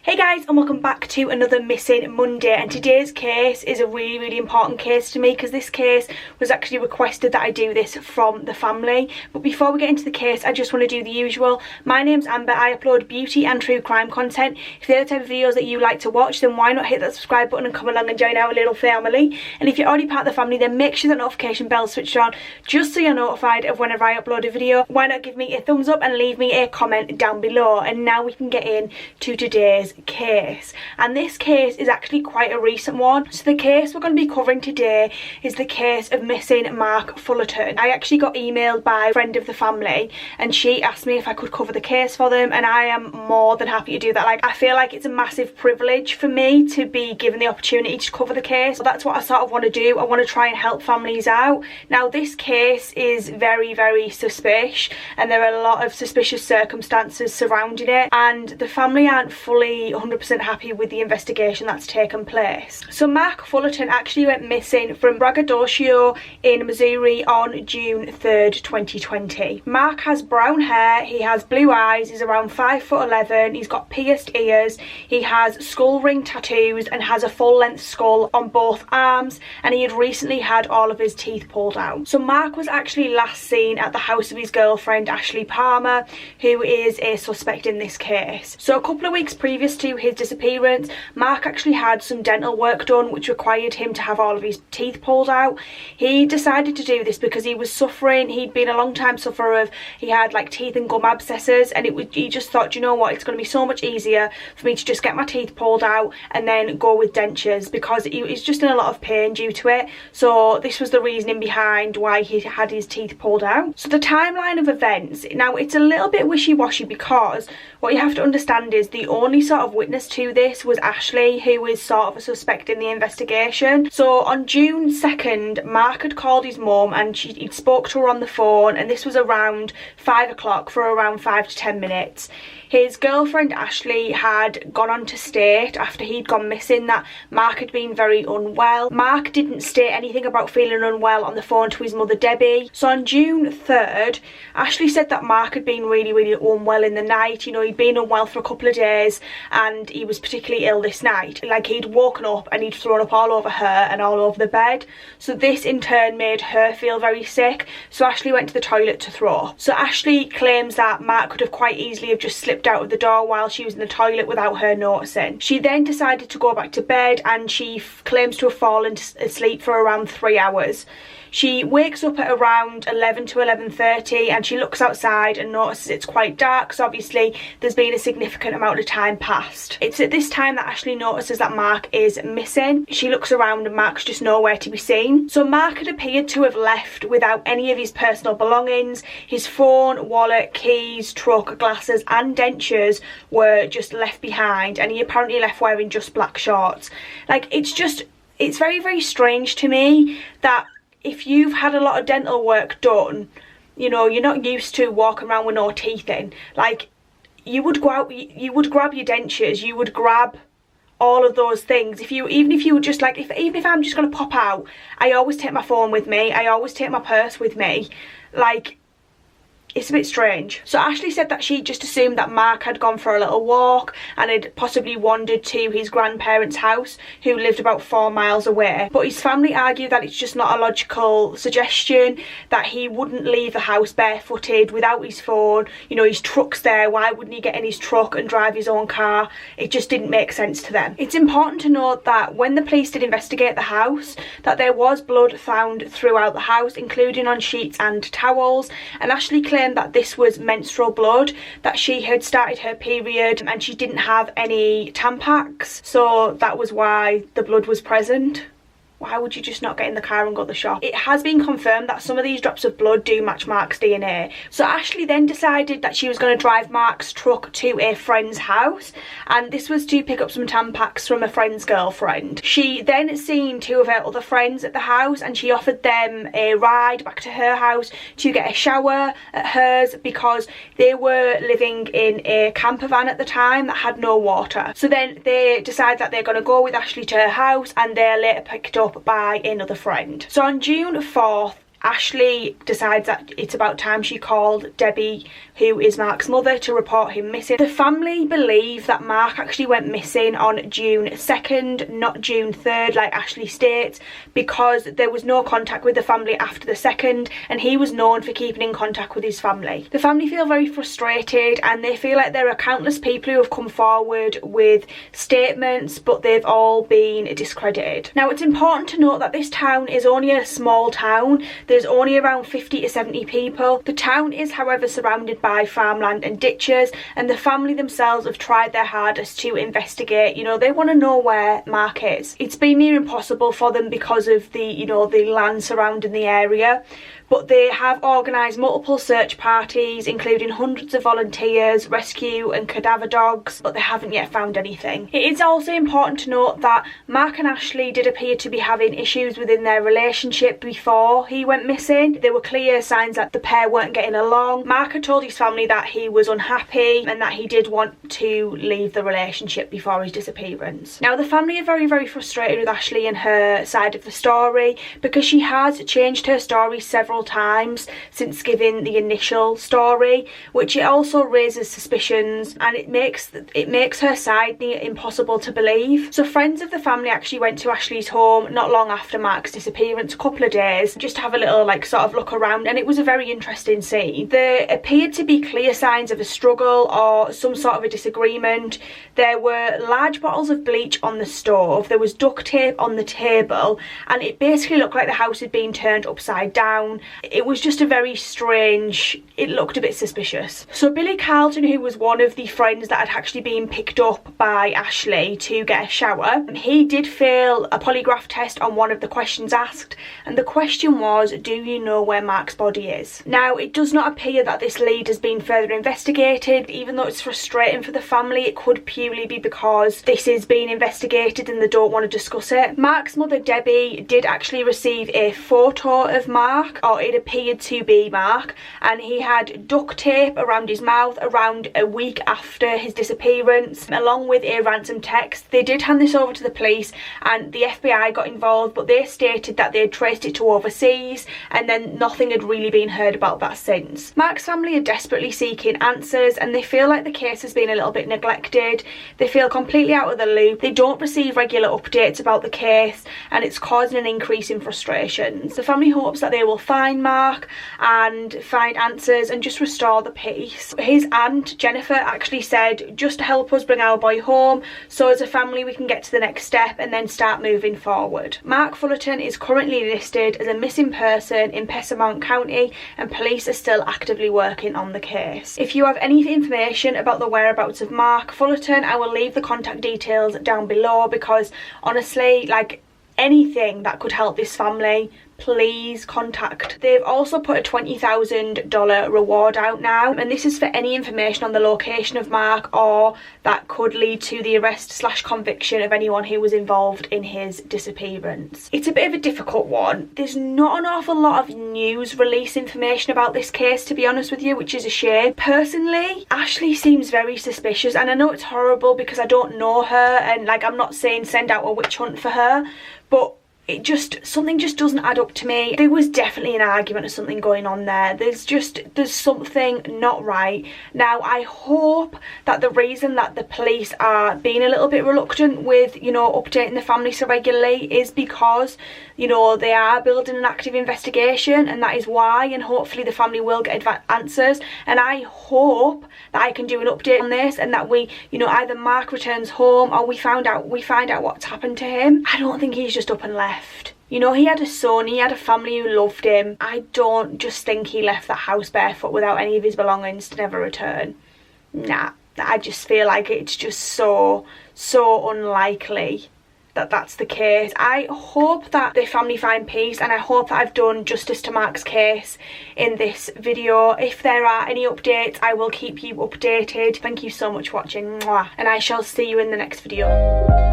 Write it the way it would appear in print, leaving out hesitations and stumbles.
Hey guys, and welcome back to another Missing Monday, and today's case is a really important case to me because this case was actually requested that I do this from the family. But before we get into the case, I just want to do the usual. My name's Amber. I upload beauty and true crime content. If they're the type of videos that you like to watch, then why not hit that subscribe button and come along and join our little family. And if you're already part of the family, then make sure that notification bell is switched on just so you're notified of whenever I upload a video. Why not give me a thumbs up and leave me a comment down below. And now we can get into today's case, and this case is actually quite a recent one. So the case we're going to be covering today is the case of missing Marc Fullerton. I actually got emailed by a friend of the family and she asked me if I could cover the case for them, and I am more than happy to do that. Like, I feel like it's a massive privilege for me to be given the opportunity to cover the case. So that's what I sort of want to do. I want to try and help families out. Now this case is very suspicious, and there are a lot of suspicious circumstances surrounding it, and the family aren't fully 100% happy with the investigation that's taken place. So Marc Fullerton actually went missing from Braggadocio in Missouri on June 3rd, 2020. Marc has brown hair, he has blue eyes, he's around 5'11", he's got pierced ears, he has skull ring tattoos and has a full length skull on both arms, and he had recently had all of his teeth pulled out. So Marc was actually last seen at the house of his girlfriend Ashley Palmer, who is a suspect in this case. So a couple of weeks previous to his disappearance, Marc actually had some dental work done which required him to have all of his teeth pulled out. He decided to do this because he was suffering. He'd been a long time sufferer of, he had like teeth and gum abscesses, and he just thought, you know what, it's going to be so much easier for me to just get my teeth pulled out and then go with dentures, because he's just in a lot of pain due to it. So this was the reasoning behind why he had his teeth pulled out. So the timeline of events, now it's a little bit wishy-washy, because what you have to understand is the only sort of witness to this was Ashley, who is sort of a suspect in the investigation. So on June 2nd, Marc had called his mum and he'd spoke to her on the phone, and this was around 5 o'clock for around 5 to 10 minutes. His girlfriend Ashley had gone on to state, after he'd gone missing, that Marc had been very unwell. Marc didn't state anything about feeling unwell on the phone to his mother Debbie. So on June 3rd, Ashley said that Marc had been really unwell in the night. You know, he'd been unwell for a couple of days and he was particularly ill this night. Like, he'd woken up and he'd thrown up all over her and all over the bed. So this in turn made her feel very sick. So Ashley went to the toilet to throw up. So Ashley claims that Marc could have quite easily have just slipped out of the door while she was in the toilet without her noticing. She then decided to go back to bed, and she claims to have fallen asleep for around 3 hours. She wakes up at around 11 to 11:30 and she looks outside and notices it's quite dark, so obviously there's been a significant amount of time passed. It's at this time that Ashley notices that Marc is missing. She looks around and Marc's just nowhere to be seen. So Marc had appeared to have left without any of his personal belongings. His phone, wallet, keys, truck, glasses and dentures were just left behind, and he apparently left wearing just black shorts. Like, it's very strange to me that if you've had a lot of dental work done, you know, you're not used to walking around with no teeth in. Like, you would go out, you would grab your dentures, you would grab all of those things. Even if you were just like, even if I'm just going to pop out, I always take my phone with me, I always take my purse with me. Like, it's a bit strange. So Ashley said that she just assumed that Marc had gone for a little walk and had possibly wandered to his grandparents' house, who lived about 4 miles away. But his family argue that it's just not a logical suggestion, that he wouldn't leave the house barefooted without his phone. You know, his truck's there, why wouldn't he get in his truck and drive his own car? It just didn't make sense to them. It's important to note that when the police did investigate the house, that there was blood found throughout the house, including on sheets and towels, and Ashley claimed that this was menstrual blood, that she had started her period and she didn't have any Tampax, so that was why the blood was present. why would you just not get in the car and go to the shop? It has been confirmed that some of these drops of blood do match Marc's DNA. So Ashley then decided that she was going to drive Marc's truck to a friend's house, and this was to pick up some Tampax from a friend's girlfriend. She then seen two of her other friends at the house, and she offered them a ride back to her house to get a shower at hers because they were living in a camper van at the time that had no water. So then they decide that they're going to go with Ashley to her house, and they're later picked up by another friend. So on June 4th, Ashley decides that it's about time she called Debbie, who is Marc's mother, to report him missing. The family believe that Marc actually went missing on June 2nd, not June 3rd like Ashley states, because there was no contact with the family after the 2nd, and he was known for keeping in contact with his family. The family feel very frustrated, and they feel like there are countless people who have come forward with statements, but they've all been discredited. Now, it's important to note that this town is only a small town. There's only around 50 to 70 people. The town is, however, surrounded by farmland and ditches, and the family themselves have tried their hardest to investigate. You know, they want to know where Marc is. It's been near impossible for them because of the, you know, the land surrounding the area. But they have organised multiple search parties, including hundreds of volunteers, rescue and cadaver dogs, but they haven't yet found anything. It is also important to note that Marc and Ashley did appear to be having issues within their relationship before he went missing. There were clear signs that the pair weren't getting along. Marc had told his family that he was unhappy and that he did want to leave the relationship before his disappearance. Now, the family are very, very frustrated with Ashley and her side of the story because she has changed her story several times since giving the initial story, which it also raises suspicions, and it makes her side near impossible to believe. So friends of the family actually went to Ashley's home not long after Marc's disappearance, a couple of days, just to have a little like sort of look around, and it was a very interesting scene. There appeared to be clear signs of a struggle or some sort of a disagreement. There were large bottles of bleach on the stove, there was duct tape on the table, and it basically looked like the house had been turned upside down. It was just a very strange, it looked a bit suspicious. So Billy Carlton, who was one of the friends that had actually been picked up by Ashley to get a shower, he did fail a polygraph test on one of the questions asked, and the question was, do you know where Marc's body is? Now, it does not appear that this lead has been further investigated. Even though it's frustrating for the family, it could purely be because this is being investigated and they don't want to discuss it. Marc's mother, Debbie, did actually receive a photo of Marc, or it appeared to be Marc, and he had duct tape around his mouth around a week after his disappearance, along with a ransom text. They did hand this over to the police, and the FBI got involved, but they stated that they had traced it to overseas, and then nothing had really been heard about that since. Marc's family are desperately seeking answers, and they feel like the case has been a little bit neglected. They feel completely out of the loop. They don't receive regular updates about the case, and it's causing an increase in frustrations. The family hopes that they will find Marc and find answers and just restore the peace. His aunt Jennifer actually said, just to help us bring our boy home, so as a family we can get to the next step and then start moving forward. Marc Fullerton is currently listed as a missing person in Pemiscot County, and police are still actively working on the case. If you have any information about the whereabouts of Marc Fullerton, I will leave the contact details down below, because honestly, like, anything that could help this family, please contact. They've also put a $20,000 reward out now, and this is for any information on the location of Marc or that could lead to the arrest / conviction of anyone who was involved in his disappearance. It's a bit of a difficult one. There's not an awful lot of news release information about this case, to be honest with you, which is a shame. Personally, Ashley seems very suspicious, and I know it's horrible because I don't know her, and like, I'm not saying send out a witch hunt for her, but something just doesn't add up to me. There was definitely an argument or something going on there. There's something not right. Now, I hope that the reason that the police are being a little bit reluctant with, you know, updating the family so regularly is because, you know, they are building an active investigation, and that is why, and hopefully the family will get answers. And I hope that I can do an update on this, and that we, you know, either Marc returns home or we find out what's happened to him. I don't think he's just up and left. You know, he had a son, he had a family who loved him. I don't just think he left that house barefoot without any of his belongings to never return. Nah, I just feel like it's just so unlikely that that's the case. I hope that the family find peace, and I hope that I've done justice to Marc's case in this video. If there are any updates, I will keep you updated. Thank you so much for watching, and I shall see you in the next video.